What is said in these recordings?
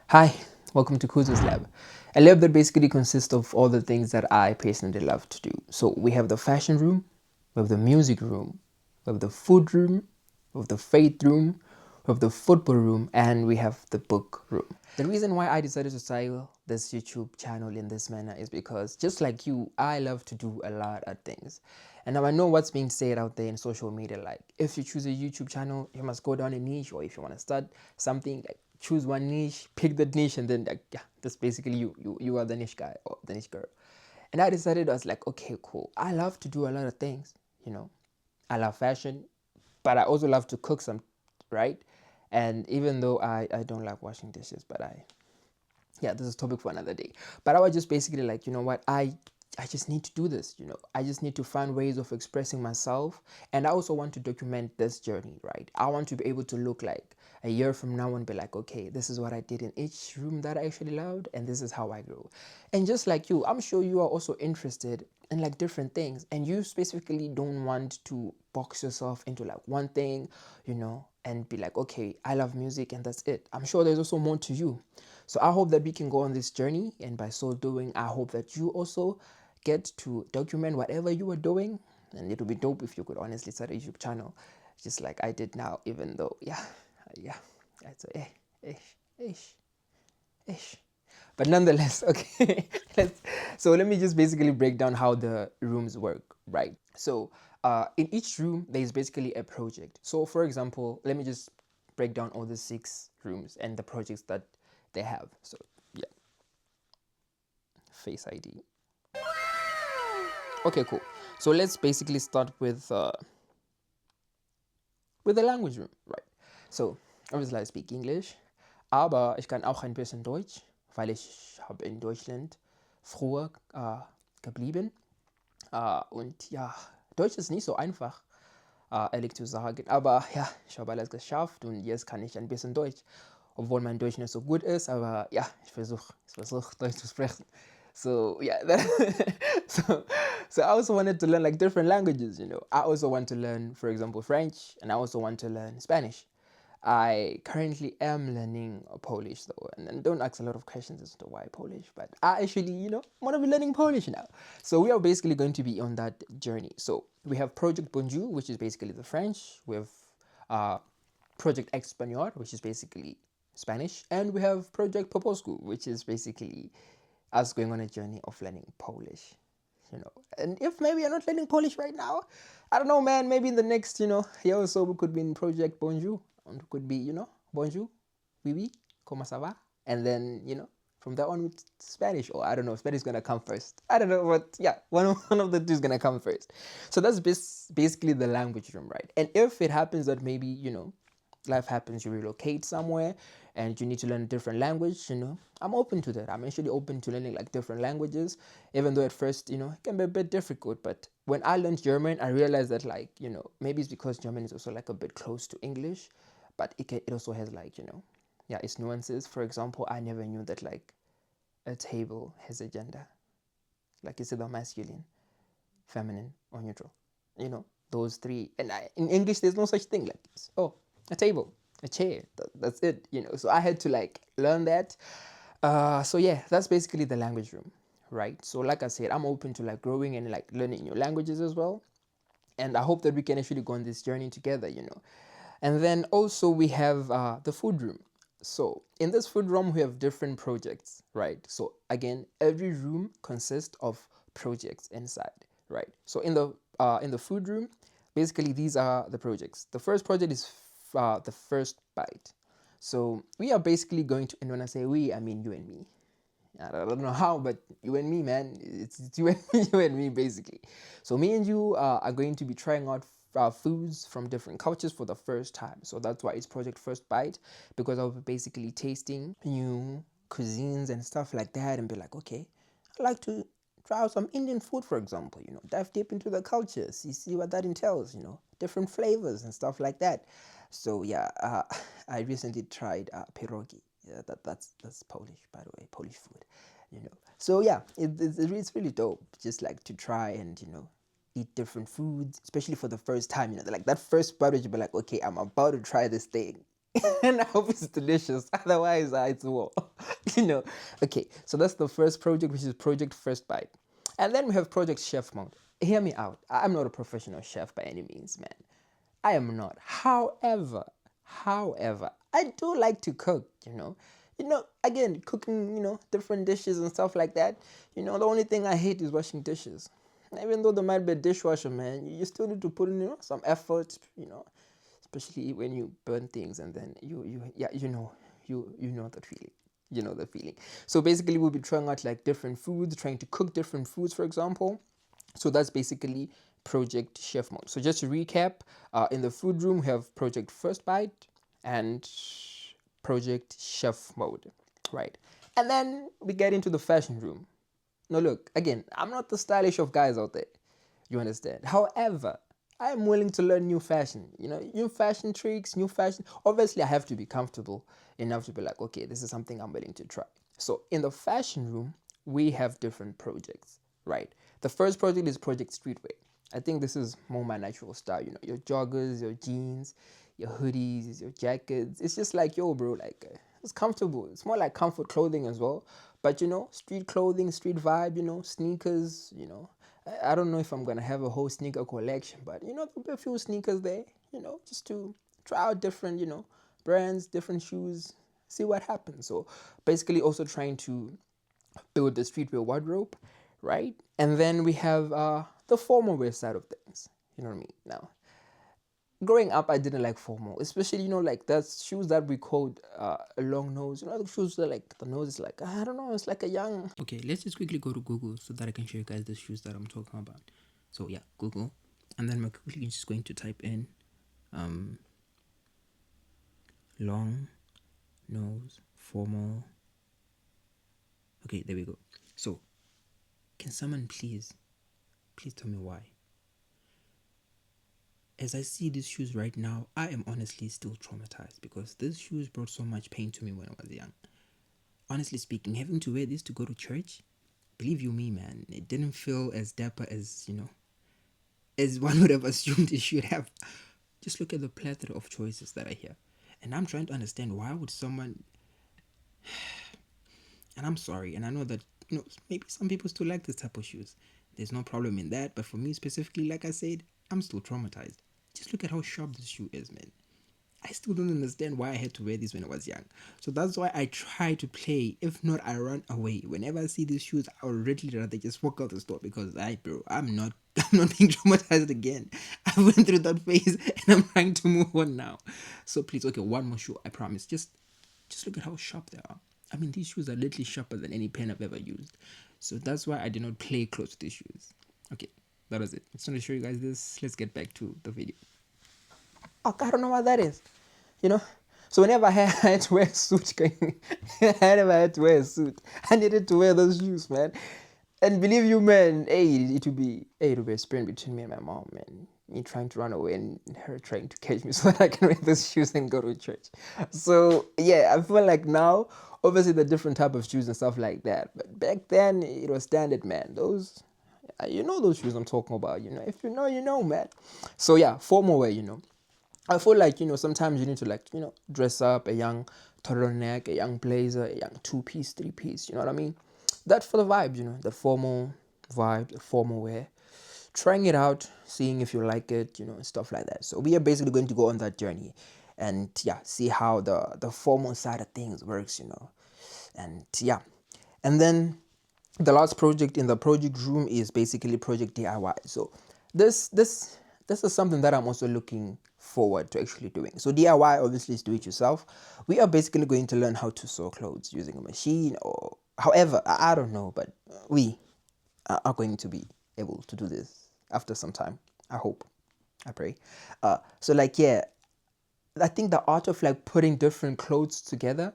Hi, welcome to Kuzo's Lab, a lab that basically consists of all the things that I personally love to do. So we have the fashion room, we have the music room, we have the food room, we have the faith room, we have the football room, and we have the book room. The reason why I decided to style this YouTube channel in this manner is because just like you, I love to do a lot of things. And now I know what's being said out there in social media, like if you choose a YouTube channel, you must go down a niche, or if you want to start something, like choose one niche, pick that niche, and then like yeah, that's basically you are the niche guy or the niche girl. And I decided I was like, okay, cool. I love to do a lot of things, you know. I love fashion, but I also love to cook some, right? And even though I don't like washing dishes, but yeah, this is a topic for another day. But I was just basically like, you know what, I just need to do this, you know. I just need to find ways of expressing myself, and I also want to document this journey, right? I want to be able to look like a year from now and be like, okay, this is what I did in each room that I actually loved, and this is how I grew. And just like you, I'm sure you are also interested in like different things, and you specifically don't want to box yourself into like one thing, you know, and be like, okay, I love music and that's it. I'm sure there's also more to you. So I hope that we can go on this journey, and by so doing, I hope that you also get to document whatever you are doing. And it would be dope if you could honestly start a YouTube channel, just like I did now. Even though, yeah, it's a ish, ish, ish. But nonetheless, okay. So let me just basically break down how the rooms work, right? So in each room, there is basically a project. So for example, let me just break down all the 6 rooms and the projects that they have. So yeah, Face ID. Okay, cool. So let's basically start with the language room, right? So obviously I speak English, aber ich kann auch ein bisschen Deutsch, weil ich habe in Deutschland früher geblieben. Und ja, Deutsch ist nicht so einfach, ehrlich zu sagen. Aber ja, ich habe alles geschafft und jetzt kann ich ein bisschen Deutsch. Obwohl mein Deutsch nicht so gut ist, aber ja, ich versuch Deutsch zu sprechen. So yeah, so so I also wanted to learn like different languages. You know, I also want to learn, for example, French, and I also want to learn Spanish. I currently am learning Polish though, and don't ask a lot of questions as to why Polish, but I actually, you know, want to be learning Polish now. So we are basically going to be on that journey. So we have Project Bonjour, which is basically the French. We have uh, Project Español, which is basically Spanish, and we have Project Poposku, which is basically us going on a journey of learning Polish. You know, and if maybe you're not learning Polish right now, I don't know, man. Maybe in the next, you know, year or so, we could be in Project Bonjour, and we could be, you know, Bonjour, oui, oui, comment ça va? And then, you know, from that on with Spanish, or I don't know, Spanish is gonna come first. I don't know, but yeah, one of the two is gonna come first. So that's basically the language room, right? And if it happens that maybe, you know, life happens, you relocate somewhere and you need to learn a different language, you know, I'm open to that. I'm actually open to learning like different languages, even though at first, you know, it can be a bit difficult. But when I learned German, I realized that, like, you know, maybe it's because German is also like a bit close to English, but it also has, like, you know, yeah, its nuances. For example, I never knew that like a table has a gender, like it's either masculine, feminine, or neutral. You know, those three. And in English, there's no such thing like this. Oh, a table, a chair. That's it. You know, so I had to like learn that. So yeah, that's basically the language room, right? So like I said, I'm open to like growing and like learning new languages as well. And I hope that we can actually go on this journey together, you know. And then also we have the food room. So in this food room, we have different projects, right? So again, every room consists of projects inside, right? So in the food room, basically these are the projects. The first project is the first bite. So we are basically going to, and when I say we, I mean you and me. I don't know how, but you and me, man. It's you and me, you and me, basically. So me and you are going to be trying out foods from different cultures for the first time. So that's why it's Project First Bite, because I'll be basically tasting new cuisines and stuff like that, and be like, okay, I'd like to try out some Indian food, for example. You know, dive deep into the cultures, you see what that entails. You know, different flavors and stuff like that. So yeah, I recently tried pierogi. Yeah, that's Polish, by the way, Polish food, you know. So yeah, it's really dope, just like to try and, you know, eat different foods, especially for the first time. You know, like that first bite, you'll be like, okay, I'm about to try this thing, and I hope it's delicious. Otherwise, it's war. you know. Okay, so that's the first project, which is Project First Bite. And then we have Project Chef Mode. Hear me out. I'm not a professional chef by any means, man. I am not. However, I do like to cook, you know. Again, cooking, different dishes and stuff like that. The only thing I hate is washing dishes. Even though there might be a dishwasher, man, you still need to put in, some effort, especially when you burn things and then you know that feeling. You know the feeling. So basically, we'll be trying out like different foods, trying to cook different foods, for example. So that's basically Project Chef Mode. So just to recap, in the food room, we have Project First Bite and Project Chef Mode, right? And then we get into the fashion room. Now, look, again, I'm not the stylish of guys out there. You understand? However, I am willing to learn new fashion. New fashion tricks, new fashion. Obviously, I have to be comfortable enough to be like, okay, this is something I'm willing to try. So in the fashion room, we have different projects, right? The first project is Project Streetwear. I think this is more my natural style. Your joggers, your jeans, your hoodies, your jackets. It's just like, yo, bro, like it's comfortable. It's more like comfort clothing as well. But street clothing, street vibe. Sneakers. I don't know if I'm gonna have a whole sneaker collection, but there'll be a few sneakers there. Just to try out different, brands, different shoes, see what happens. So basically, also trying to build the streetwear wardrobe, right? And then we have the formal wear side of things. You know what I mean? Now, growing up, I didn't like formal, especially like that's shoes that we called a long nose. The shoes that like the nose is like, I don't know, it's like a young. Okay, let's just quickly go to Google so that I can show you guys the shoes that I'm talking about. So yeah, Google, and then we're quickly just going to type in long nose formal. Okay, there we go. So can someone please tell me why? As I see these shoes right now, I am honestly still traumatized because these shoes brought so much pain to me when I was young. Honestly speaking, having to wear this to go to church, believe you me, man, it didn't feel as dapper as, as one would have assumed it should have. Just look at the plethora of choices that are here. And I'm trying to understand why would someone... And I'm sorry, and I know that, maybe some people still like this type of shoes. There's no problem in that, but for me specifically, like I said, I'm still traumatized. Just look at how sharp this shoe is, man. I still don't understand why I had to wear this when I was young. So that's why I try to play. If not, I run away. Whenever I see these shoes, I would really rather just walk out the store because I'm not being traumatized again. I went through that phase and I'm trying to move on now. So please, okay, one more shoe, I promise. Just look at how sharp they are. I mean, these shoes are literally sharper than any pen I've ever used. So that's why I did not play close to these shoes. Okay, that was it. I just want to show you guys this. Let's get back to the video. Oh, I don't know what that is. So whenever I had to wear a suit, whenever I had to wear a suit, I needed to wear those shoes, man. And believe you, man, it would be a sprint between me and my mom, man. Me trying to run away and her trying to catch me so that I can wear those shoes and go to church. So yeah, I feel like now, obviously the different type of shoes and stuff like that. But back then, it was standard, man. Those shoes I'm talking about. If you know, man. So yeah, formal wear, I feel like, sometimes you need to like, dress up a young turtleneck, a young blazer, a young 2-piece, 3-piece, you know what I mean? That's for the vibe, the formal vibe, the formal wear. Trying it out, seeing if you like it, stuff like that. So we are basically going to go on that journey and yeah, see how the formal side of things works, And yeah. And then the last project in the project room is basically Project DIY. So this is something that I'm also looking forward to actually doing. So DIY obviously is do it yourself. We are basically going to learn how to sew clothes using a machine or however, I don't know, but we are going to be able to do this after some time. I hope, I pray. So like, yeah, I think the art of like putting different clothes together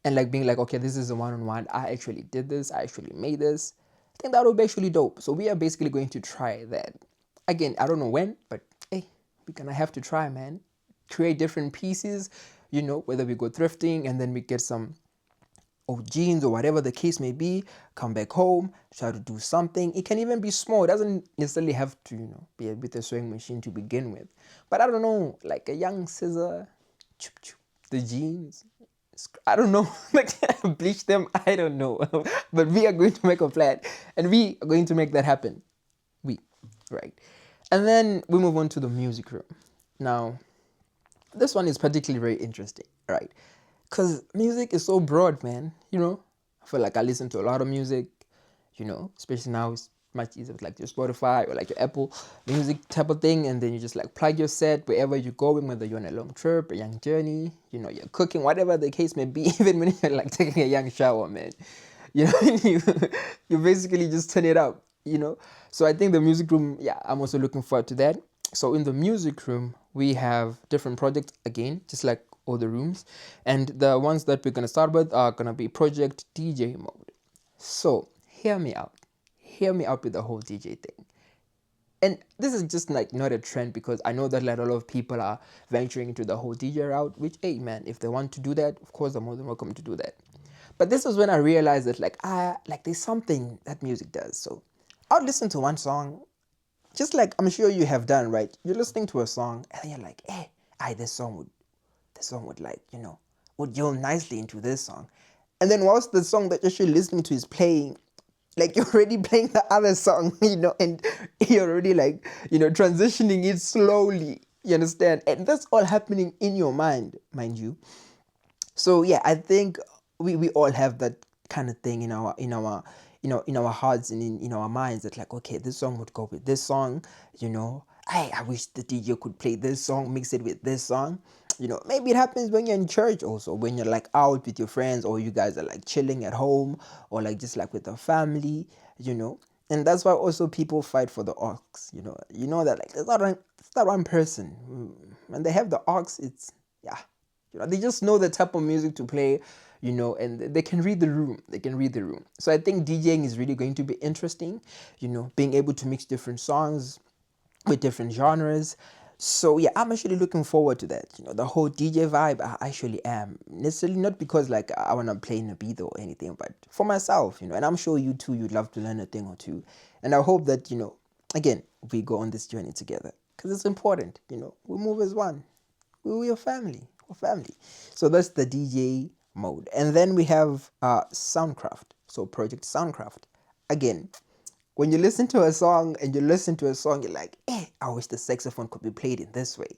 and like being like, okay, this is a one-on-one. I actually did this. I actually made this. I think that would be actually dope. So we are basically going to try that. Again, I don't know when, but hey, we're gonna have to try, man. Create different pieces, whether we go thrifting and then we get some old jeans or whatever the case may be, come back home, try to do something. It can even be small. It doesn't necessarily have to, be with a sewing machine to begin with. But I don't know, like a young scissor, the jeans, I don't know, like bleach them. I don't know, but we are going to make a plan, and we are going to make that happen. We, right? And then we move on to the music room. Now, this one is particularly very interesting, right? Because music is so broad, man. I feel like I listen to a lot of music, especially now it's much easier with like your Spotify or like your Apple Music type of thing. And then you just like plug your set wherever you're going, whether you're on a long trip, a young journey, you're cooking, whatever the case may be, even when you're like taking a young shower, man. You know, you basically just turn it up. So I think the music room, yeah, I'm also looking forward to that. So in the music room, we have different projects again, just like all the rooms. And the ones that we're going to start with are going to be project DJ mode. So hear me out. Hear me out with the whole DJ thing. And this is just like not a trend, because I know that like a lot of people are venturing into the whole DJ route, which, hey man, if they want to do that, of course, they're more than welcome to do that. But this was when I realized that like there's something that music does. So I would listen to one song, just like I'm sure you have done, right? You're listening to a song and then you're like, this song would like, would gel nicely into this song. And then whilst the song that you're actually listening to is playing, like you're already playing the other song, and you're already like, transitioning it slowly. You understand? And that's all happening in your mind you. So yeah, I think we all have that kind of thing in our hearts and in our minds, that like, okay, this song would go with this song. I wish the DJ could play this song, mix it with this song. Maybe it happens when you're in church also, when you're like out with your friends, or you guys are like chilling at home, or like just like with the family. And that's why also people fight for the aux. That like it's not one person. When they have the aux, it's, yeah, they just know the type of music to play, and they can read the room. So I think DJing is really going to be interesting, being able to mix different songs with different genres. So yeah, I'm actually looking forward to that. The whole DJ vibe, I actually am. Necessarily not because like I want to play in a beat or anything, but for myself, and I'm sure you too, you'd love to learn a thing or two. And I hope that, again, we go on this journey together, because it's important. We move as one. We're a family. So that's the DJ mode. And then we have Soundcraft. So Project Soundcraft. Again, when you listen to a song you're like, I wish the saxophone could be played in this way,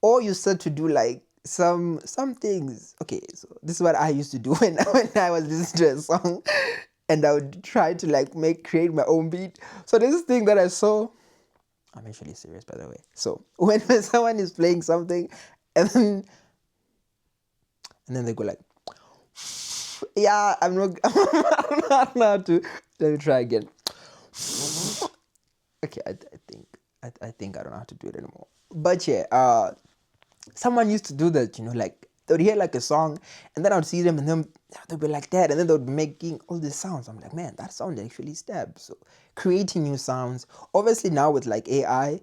Or you start to do like some things. Okay, so this is what I used to do when I was listening to a song, and I would try to like create my own beat. So this thing that I saw, I'm actually serious, by the way. So when someone is playing something, and then they go like, yeah, I'm not, I'm not allowed to. Let me try again. Okay, I think I don't know how to do it anymore. But yeah, someone used to do that, like they would hear like a song, and then I would see them, and then they'd be like that, and then they would be making all these sounds. I'm like, man, that sound actually stabs. So creating new sounds. Obviously now with like AI,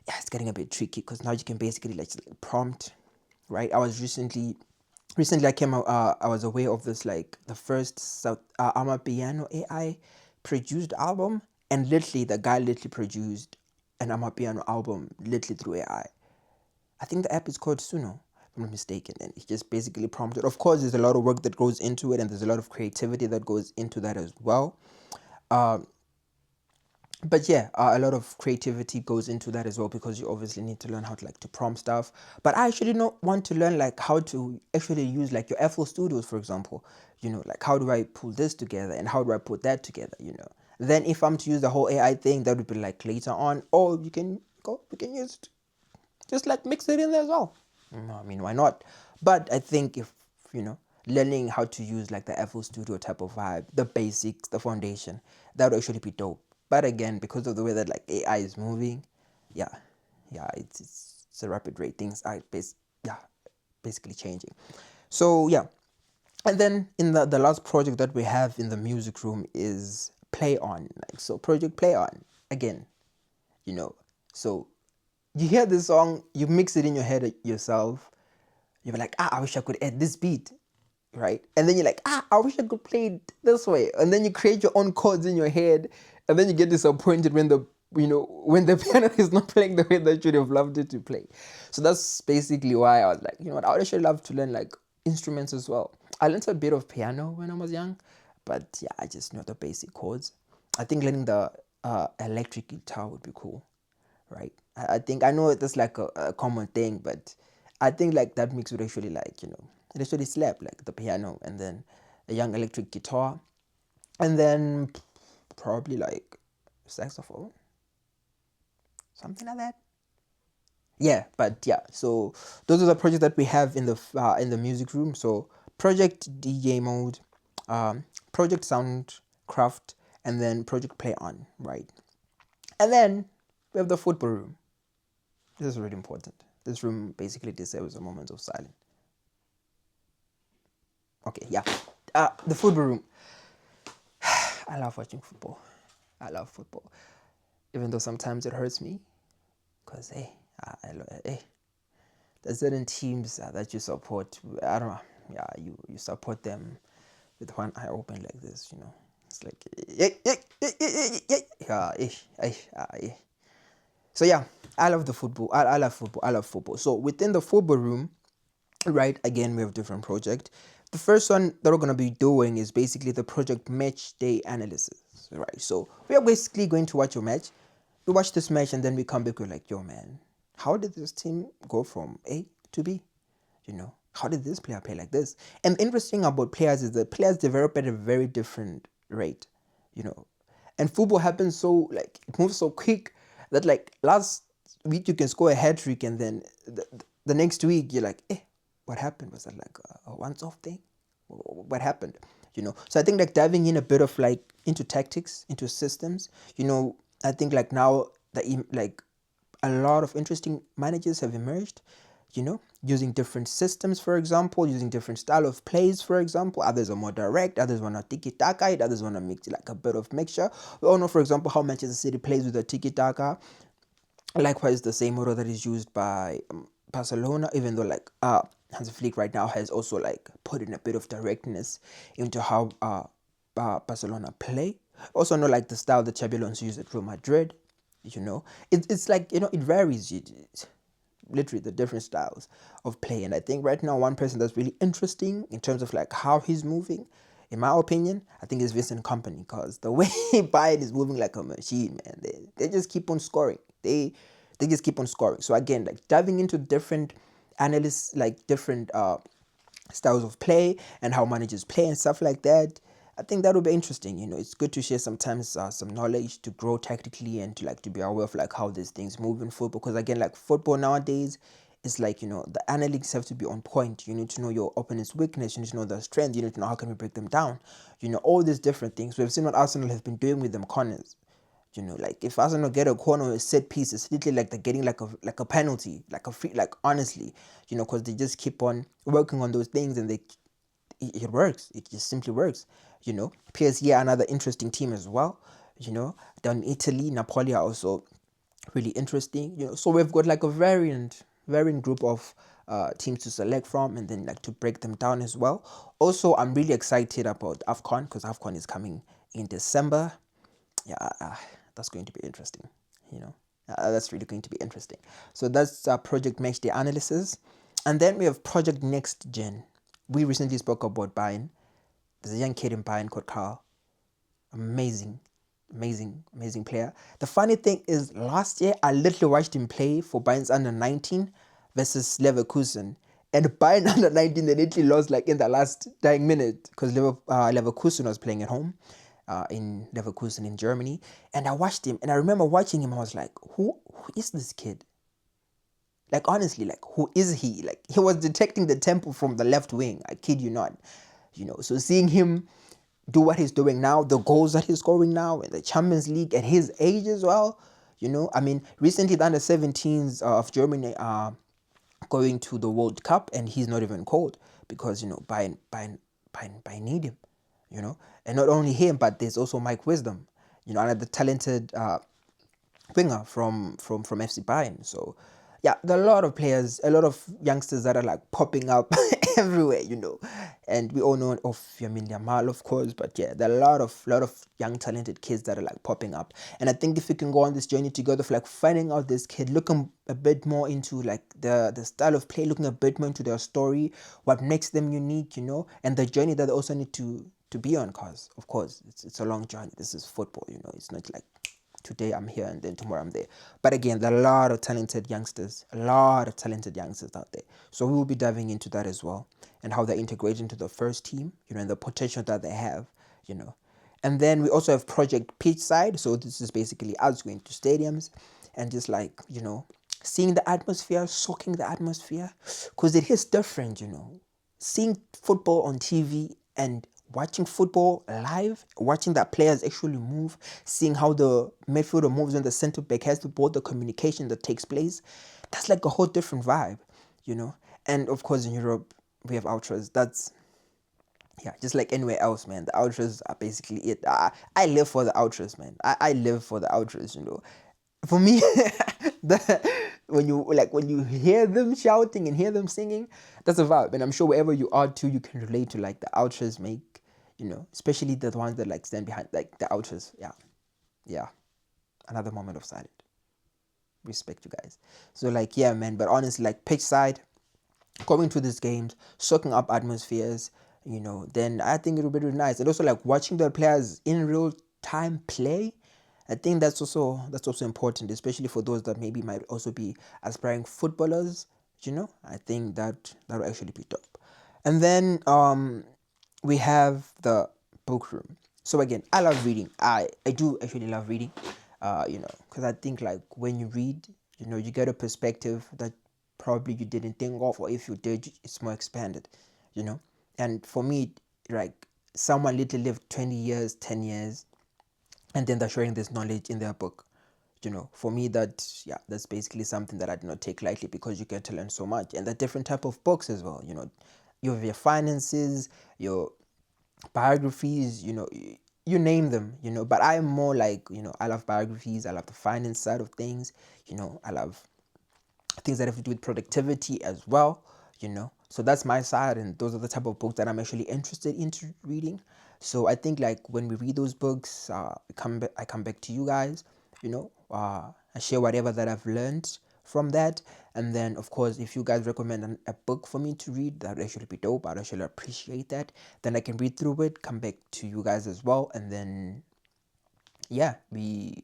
yeah, it's getting a bit tricky, because now you can basically like prompt, right? I was recently I came out, I was aware of this, like the first Amapiano AI produced album, and literally the guy literally produced an Amapiano album literally through AI. I think the app is called Suno, if I'm not mistaken, and he just basically prompted. Of course, there's a lot of work that goes into it, and there's a lot of creativity that goes into that as well. But yeah, a lot of creativity goes into that as well, because you obviously need to learn how to like to prompt stuff. But I actually don't want to learn like how to actually use like your FL Studios, for example. Like how do I pull this together, and how do I put that together? Then if I'm to use the whole AI thing, that would be like later on. Or we can use it, just like mix it in there as well. I mean, why not? But I think if learning how to use like the FL Studio type of vibe, the basics, the foundation, that would actually be dope. But again, because of the way that like AI is moving, yeah, it's a rapid rate. Things are basically changing. So yeah, and then in the last project that we have in the music room is Play On. Like, so Project Play On again, so you hear this song, you mix it in your head yourself. You're like, I wish I could add this beat, right? And then you're like, I wish I could play it this way. And then you create your own chords in your head, and then you get disappointed when the piano is not playing the way that you would have loved it to play. So that's basically why I was like, I would actually love to learn like instruments as well. I learned a bit of piano when I was young, but yeah, I just know the basic chords. I think learning the electric guitar would be cool, right? I think I know that's like a common thing, but I think like that mix would actually like it actually slap like the piano and then a young electric guitar, and then probably like saxophone, something like that. Yeah, but yeah, so those are the projects that we have in the music room. So project DJ mode, project soundcraft, and then project play on, right? And then we have the football room. This is really important. This room basically deserves a moment of silence. Okay, yeah. The football room. I love watching football. I love football, even though sometimes it hurts me, cause hey, there's certain teams that you support. I don't know. Yeah, you support them with one eye open like this. It's like yeah, yeah. So yeah, I love the football. I love football. I love football. So within the football room, right? Again, we have different projects. The first one that we're gonna be doing is basically the project match day analysis, right? So we are basically going to watch your match. We watch this match and then we come back. We're like, yo, man, how did this team go from A to B? How did this player play like this? And the interesting about players is that players develop at a very different rate, you know. And football happens so like it moves so quick that like last week you can score a hat trick and then the next week you're like, what happened? Was that like a once-off thing? What happened? So I think like diving in a bit of like into tactics, into systems. I think like now that like a lot of interesting managers have emerged, using different systems, for example, using different style of plays, for example. Others are more direct, others want to tiki-taka it, others want to make like a bit of mixture. We all know, for example, how Manchester City plays with a tiki-taka. Likewise, the same model that is used by Barcelona, even though like Hans Flick right now has also like put in a bit of directness into how Barcelona play. Also know like the style that Xabi Alonso used at Real Madrid. It's like it varies. Literally the different styles of play, and I think right now one person that's really interesting in terms of like how he's moving, in my opinion, I think is Vincent Company, because the way Bayern is moving like a machine, man. They just keep on scoring. They just keep on scoring. So again, like diving into different analysts, like different styles of play and how managers play and stuff like that. I think that would be interesting. It's good to share sometimes some knowledge to grow tactically and to like to be aware of like how these things move in football. Because again, like football nowadays, it's like the analytics have to be on point. You need to know your opponent's weakness. You need to know their strength. You need to know how can we break them down. All these different things. We've seen what Arsenal have been doing with them corners. Like if Arsenal get a corner or a set piece, it's literally like they're getting like a penalty, like a free, like honestly, because they just keep on working on those things and it works. It just simply works. PSG are another interesting team as well. Down in Italy, Napoli are also really interesting. So we've got like a variant group of teams to select from, and then like to break them down as well. Also, I'm really excited about AFCON because AFCON is coming in December. Yeah, that's going to be interesting. That's really going to be interesting. So that's Project Match Day analysis, and then we have Project Next Gen. We recently spoke about Bayern. There's a young kid in Bayern called Carl. Amazing player. The funny thing is, last year I literally watched him play for Bayern's under 19 versus Leverkusen. And Bayern under 19, they literally lost like in the last dying minute because Leverkusen was playing at home in Leverkusen in Germany. And I watched him, and I remember watching him, I was like, who is this kid? Like, honestly, like, who is he? Like, he was detecting the tempo from the left wing. I kid you not. So seeing him do what he's doing now, the goals that he's scoring now in the Champions League at his age as well. I mean, recently the under-17s of Germany are going to the World Cup, and he's not even called because Bayern need him. And not only him, but there's also Mike Wisdom, another talented winger from FC Bayern. So yeah, there are a lot of players, a lot of youngsters that are like popping up everywhere, and we all know of Yamin Yamal, of course, but yeah, there are a lot of young talented kids that are like popping up, and I think if we can go on this journey together of like finding out this kid, looking a bit more into like the style of play, looking a bit more into their story, what makes them unique, and the journey that they also need to be on, cause of course it's a long journey. This is football, it's not like today I'm here and then tomorrow I'm there. But again, there are a lot of talented youngsters, out there. So we will be diving into that as well, and how they integrate into the first team, and the potential that they have, you know. And then we also have Project Pitch Side. So this is basically us going to stadiums and just like, seeing the atmosphere, soaking the atmosphere, because it is different, seeing football on TV and watching football live, watching that players actually move, seeing how the midfielder moves when the center back has the ball, the communication that takes place, that's like a whole different vibe, And of course, in Europe, we have ultras. That's, yeah, just like anywhere else, man. The ultras are basically it. I live for the ultras, man. I live for the ultras, For me, when you hear them shouting and hear them singing, that's a vibe. And I'm sure wherever you are too, you can relate to like the ultras make, especially the ones that like stand behind like the ultras. Yeah, yeah. Another moment of silence. Respect you guys. So like, yeah, man. But honestly, like pitch side, going to these games, soaking up atmospheres, then I think it'll be really nice. And also like watching the players in real time play. I think that's also important, especially for those that maybe might also be aspiring footballers. I think that'll actually be dope. And then we have the book room. So again, I love reading. I do actually love reading. Because I think like when you read, you get a perspective that probably you didn't think of, or if you did, it's more expanded. And for me, like someone literally lived 20 years, 10 years, and then they're sharing this knowledge in their book. For me, that's basically something that I do not take lightly, because you get to learn so much. And the different type of books as well. You have your finances, your biographies, you name them. But I'm more like, I love biographies, I love the finance side of things. I love things that have to do with productivity as well. So that's my side, and those are the type of books that I'm actually interested into reading. So I think like when we read those books, I come back to you guys, I share whatever that I've learned from that. And then of course, if you guys recommend a book for me to read, that would actually be dope. I'd actually appreciate that. Then I can read through it, come back to you guys as well, and then yeah, we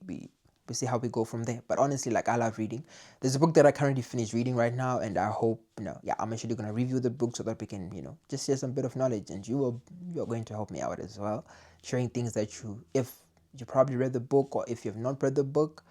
see how we go from there. But honestly, like I love reading. There's a book that I currently finished reading right now, and I hope, yeah, I'm actually gonna review the book so that we can, just share some bit of knowledge, and you're going to help me out as well, sharing things that if you probably read the book, or if you've not read the book,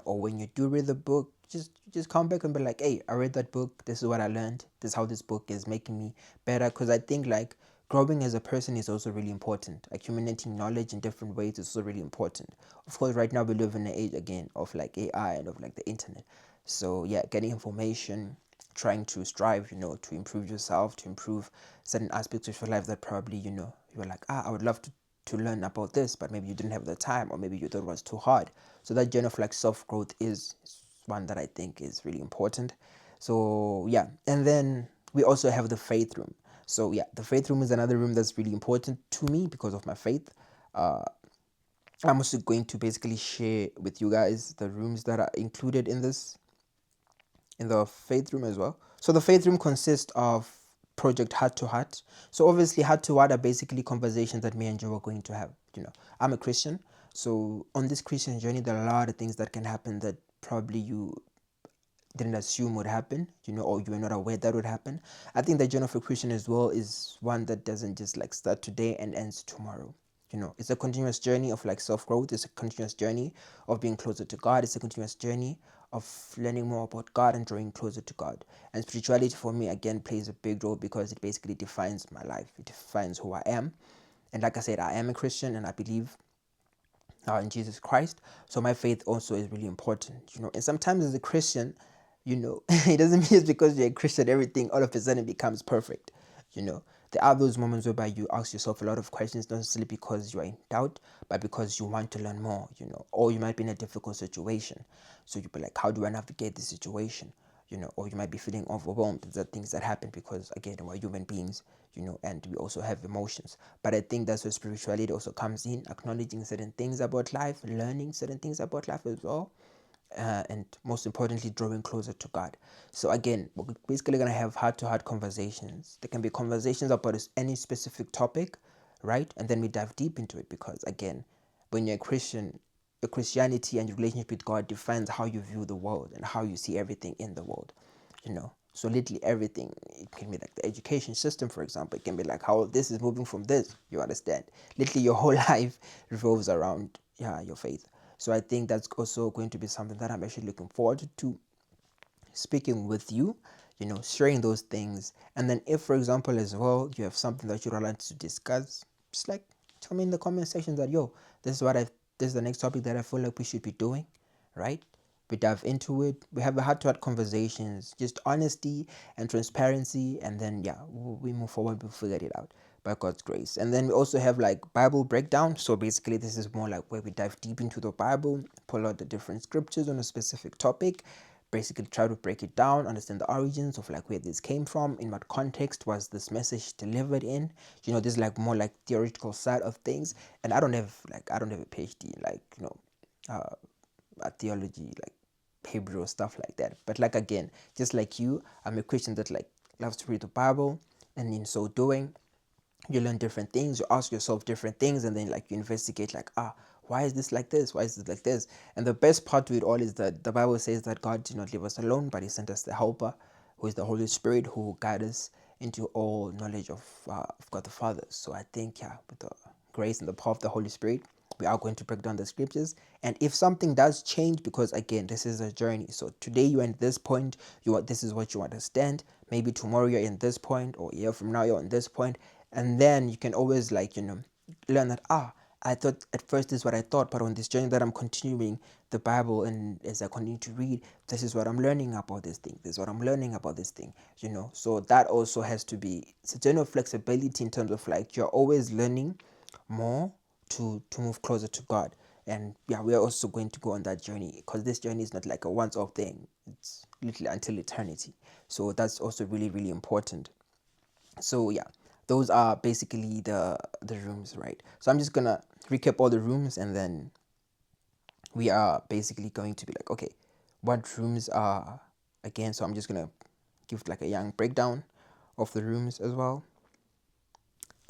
or when you do read the book, just come back and be like, hey, I read that book. This is what I learned. This is how this book is making me better. Because I think like growing as a person is also really important. Accumulating knowledge in different ways is also really important. Of course, right now we live in an age again of like AI and of like the internet. So yeah, getting information, trying to strive, to improve yourself, to improve certain aspects of your life that probably, you're like, I would love to learn about this, but maybe you didn't have the time, or maybe you thought it was too hard. So that journey of like self-growth is one that I think is really important. So yeah, and then we also have the faith room. So yeah, the faith room is another room that's really important to me because of my faith. I'm also going to basically share with you guys the rooms that are included in the faith room as well. So the faith room consists of Project Heart to Heart. So obviously, Heart to Heart are basically conversations that me and Joe are going to have. I'm a Christian, so on this Christian journey, there are a lot of things that can happen that probably you didn't assume would happen, or you were not aware that would happen. I think the journey of a Christian as well is one that doesn't just like start today and ends tomorrow. It's a continuous journey of like self-growth. It's a continuous journey of being closer to God. It's a continuous journey of learning more about God and drawing closer to God. And spirituality for me, again, plays a big role because it basically defines my life. It defines who I am. And like I said, I am a Christian and I believe in Jesus Christ. So my faith also is really important, And sometimes as a Christian, it doesn't mean just because you're a Christian, everything all of a sudden becomes perfect. There are those moments whereby you ask yourself a lot of questions, not necessarily because you are in doubt, but because you want to learn more, or you might be in a difficult situation. So you'll be like, how do I navigate this situation? or you might be feeling overwhelmed. These are things that happen because, again, we're human beings, and we also have emotions. But I think that's where spirituality also comes in, acknowledging certain things about life, learning certain things about life as well, and most importantly, drawing closer to God. So again, we're basically going to have heart-to-heart conversations. There can be conversations about any specific topic, right? And then we dive deep into it because, again, when you're a Christian, your Christianity and your relationship with God defines how you view the world and how you see everything in the world, So literally everything. It can be like the education system, for example. It can be like how this is moving from this. You understand? Literally your whole life revolves around your faith. So I think that's also going to be something that I'm actually looking forward to speaking with you, sharing those things. And then if, for example, as well, you have something that you'd like to discuss, just like tell me in the comment section that, this is this is the next topic that I feel like we should be doing, right? We dive into it. We have a heart-to-heart conversations, just honesty and transparency, and then we move forward. We figure it out by God's grace. And then we also have like Bible breakdown. So basically, this is more like where we dive deep into the Bible, pull out the different scriptures on a specific topic, basically try to break it down, understand the origins of like where this came from, in what context was this message delivered in. This is like more like theoretical side of things. And I don't have a PhD in theology, like Hebrew or stuff like that. But like, again, just like you, I'm a Christian that like loves to read the Bible, and in so doing, you learn different things, you ask yourself different things, and then like you investigate like, why is this like this? Why is this like this? And the best part to it all is that the Bible says that God did not leave us alone, but he sent us the helper, who is the Holy Spirit, who will guide us into all knowledge of God the Father. So I think, with the grace and the power of the Holy Spirit, we are going to break down the scriptures. And if something does change, because again, this is a journey. So today you're at this point, this is what you understand. Maybe tomorrow you're in this point, or a year from now you're in this point. And then you can always learn that, I thought at first this is what I thought, but on this journey that I'm continuing the Bible, and as I continue to read, this is what I'm learning about this thing. This is what I'm learning about this thing, So that also has to be, it's a journey of flexibility in terms of like, you're always learning more to move closer to God. And we are also going to go on that journey, because this journey is not like a once-off thing. It's literally until eternity. So that's also really, really important. So those are basically the rooms, right? So I'm just gonna recap all the rooms, and then we are basically going to be like, okay, what rooms are again. So I'm just gonna give like a young breakdown of the rooms as well.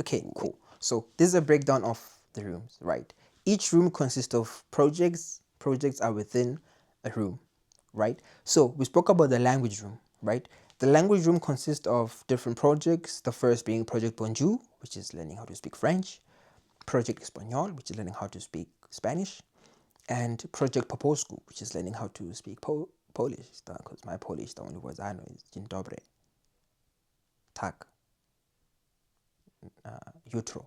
Okay, cool. So this is a breakdown of the rooms, right? Each room consists of projects. Projects are within a room, right? So we spoke about the language room, right? The language room consists of different projects. The first being Project Bonjour, which is learning how to speak French. Project Espanol, which is learning how to speak Spanish. And Project Poposku, which is learning how to speak Polish. Because my Polish, the only words I know is Dzień dobry, tak, jutro,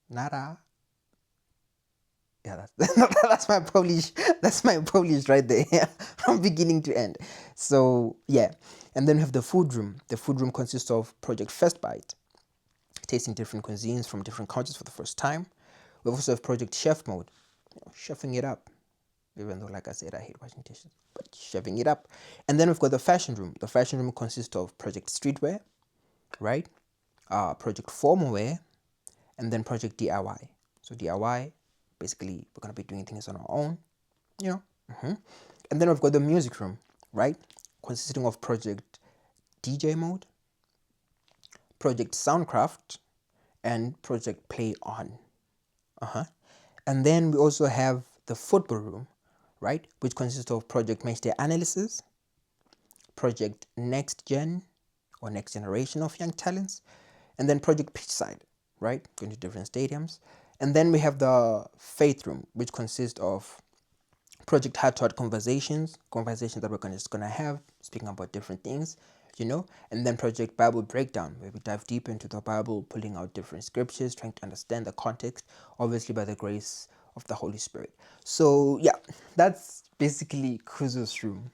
nara. That's my Polish. That's my Polish right there, from beginning to end. So and then we have the food room. The food room consists of Project First Bite, tasting different cuisines from different countries for the first time. We also have Project Chef Mode, chefing it up. Even though, like I said, I hate washing dishes, but chefing it up. And then we've got the fashion room. The fashion room consists of Project Streetwear, right? Project Formal Wear, and then Project DIY. So DIY, basically, we're gonna be doing things on our own, And then we've got the music room, right? Consisting of Project DJ Mode, Project Soundcraft, and Project Play On. And then we also have the football room, right? Which consists of Project Matchday Analysis, Project Next Gen, or Next Generation of Young Talents, and then Project Pitchside, right? Going to different stadiums. And then we have the faith room, which consists of Project Heart-to-Heart conversations that we're just gonna have, speaking about different things, and then Project Bible Breakdown, where we dive deep into the Bible, pulling out different scriptures, trying to understand the context, obviously by the grace of the Holy Spirit. So that's basically Kuzo's room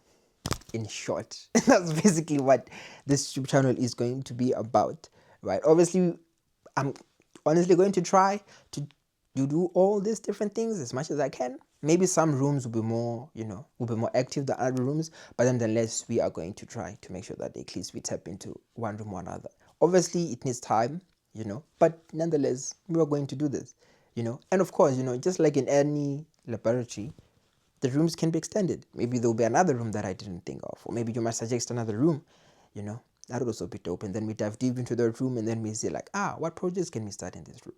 in short. That's basically what this YouTube channel is going to be about, right? Obviously, I'm honestly going to try to do all these different things as much as I can, maybe some rooms will be more, will be more active than other rooms, but nonetheless, we are going to try to make sure that at least we tap into one room or another. Obviously, it needs time, but nonetheless, we are going to do this, And of course, just like in any laboratory, the rooms can be extended. Maybe there'll be another room that I didn't think of, or maybe you might suggest another room, that would also be dope. And then we dive deep into the room, and then we say like, what projects can we start in this room?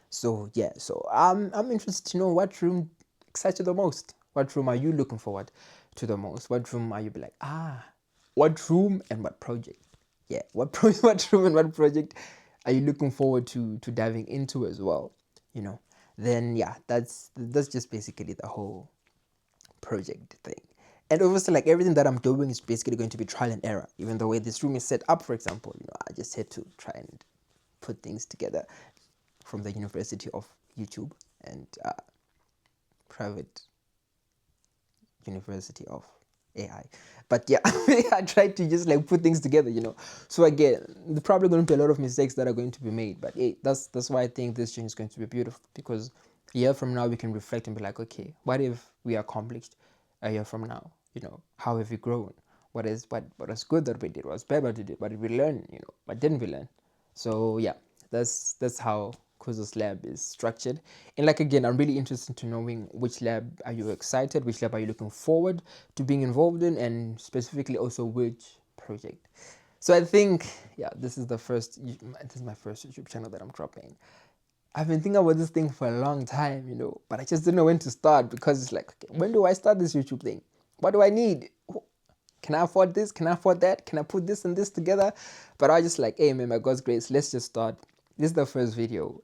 So yeah, so I'm interested to know what room excites you the most. What room are you looking forward to the most? What room are you be like, what room and what project? Yeah, what room and what project are you looking forward to diving into as well? Then yeah, that's just basically the whole project thing. And obviously, like everything that I'm doing is basically going to be trial and error. Even the way this room is set up, for example, I just had to try and put things together from the University of YouTube and private University of AI. But yeah, I tried to just like put things together, So again, there's probably going to be a lot of mistakes that are going to be made. But hey, that's why I think this change is going to be beautiful, because a year from now we can reflect and be like, okay, what if we accomplished a year from now? How have we grown? What was good that we did? What was bad that we did? What did we learn? What didn't we learn? So yeah, that's how Kuzo's lab is structured. And like again, I'm really interested to knowing which lab are you excited, which lab are you looking forward to being involved in, and specifically also which project. So I think yeah, this is my first YouTube channel that I'm dropping. I've been thinking about this thing for a long time, but I just didn't know when to start, because it's like, okay, when do I start this YouTube thing? What do I need? Can I afford this? Can I afford that? Can I put this and this together? But I just like, hey man, by God's grace, let's just start. This is the first video.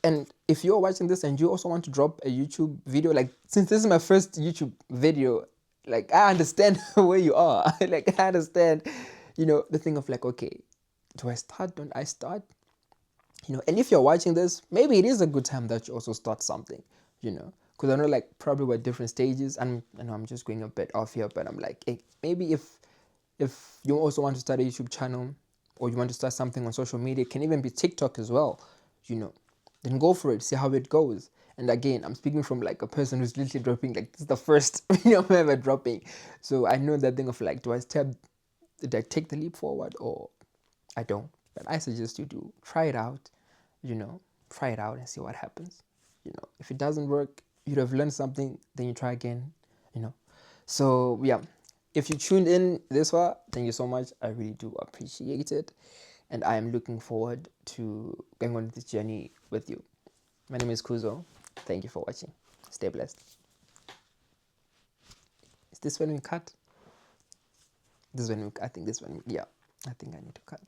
And if you're watching this and you also want to drop a YouTube video, like since this is my first YouTube video, like I understand where you are. Like I understand, the thing of like, okay, do I start? Don't I start? And if you're watching this, maybe it is a good time that you also start something, because I know like probably we're at different stages, and I know I'm just going a bit off here, but I'm like, hey, maybe if you also want to start a YouTube channel, or you want to start something on social media, it can even be TikTok as well, then go for it, see how it goes. And again, I'm speaking from like a person who's literally dropping, like this is the first video I'm ever dropping, so I know that thing of like, did I take the leap forward or I don't? But I suggest you to try it out, try it out and see what happens. If it doesn't work, you'd have learned something, then you try again, So yeah, if you tuned in this far, thank you so much. I really do appreciate it. And I am looking forward to going on this journey with you. My name is Kuzo. Thank you for watching. Stay blessed. Is this when we cut? I think this one, yeah. I think I need to cut.